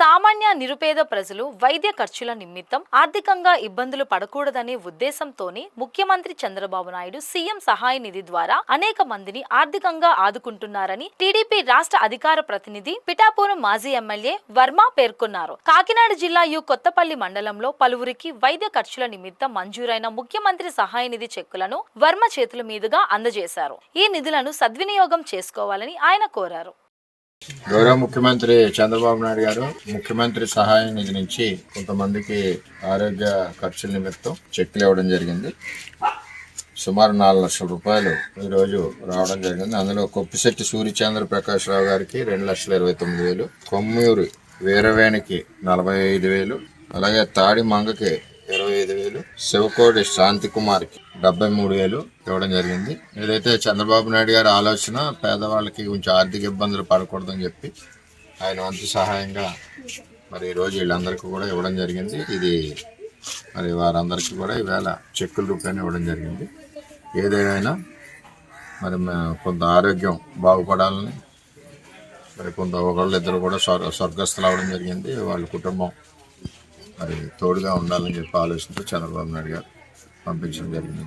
సామాన్య నిరుపేద ప్రజలు వైద్య ఖర్చుల నిమిత్తం ఆర్థికంగా ఇబ్బందులు పడకూడదనే ఉద్దేశంతోనే ముఖ్యమంత్రి చంద్రబాబు నాయుడు సీఎం సహాయ నిధి ద్వారా అనేక మందిని ఆర్థికంగా ఆదుకుంటున్నారని టీడీపీ రాష్ట్ర అధికార ప్రతినిధి పిఠాపురం మాజీ ఎమ్మెల్యే వర్మ పేర్కొన్నారు. కాకినాడ జిల్లా కొత్తపల్లి మండలంలో పలువురికి వైద్య ఖర్చుల నిమిత్తం మంజూరైన ముఖ్యమంత్రి సహాయ నిధి చెక్కులను వర్మ చేతుల మీదుగా అందజేశారు. ఈ నిధులను సద్వినియోగం చేసుకోవాలని ఆయన కోరారు. గౌరవ ముఖ్యమంత్రి చంద్రబాబు నాయుడు గారు ముఖ్యమంత్రి సహాయ నిధి నుంచి కొంతమందికి ఆరోగ్య ఖర్చుల నిమిత్తం చెక్కులు ఇవ్వడం జరిగింది. సుమారు 4 లక్షల రూపాయలు ఈరోజు రావడం జరిగింది. అందులో కొప్పిశెట్టి సూర్యచంద్ర ప్రకాష్ రావు గారికి 2,29,000, కొమ్మూరి వీరవేణికి 45,000, అలాగే తాడి మంగకి 25,000, శివకోడి శాంతి కుమార్కి 73,000 ఇవ్వడం జరిగింది. ఏదైతే చంద్రబాబు నాయుడు గారి ఆలోచన పేదవాళ్ళకి కొంచెం ఆర్థిక ఇబ్బందులు పడకూడదని చెప్పి ఆయన వంతు సహాయంగా మరి ఈరోజు వీళ్ళందరికీ కూడా ఇవ్వడం జరిగింది. ఇది మరి వారందరికీ కూడా ఈవేళ చెక్కుల రూపాయలు ఇవ్వడం జరిగింది. ఏదేమైనా మరి కొంత ఆరోగ్యం బాగుపడాలని మరి కొంత ఒకళ్ళిద్దరు కూడా స్వర్గస్థులు అవ్వడం జరిగింది. వాళ్ళ కుటుంబం మరి తోడుగా ఉండాలని చెప్పి ఆలోచనతో చంద్రబాబు నాయుడు గారు పంపించడం జరిగింది.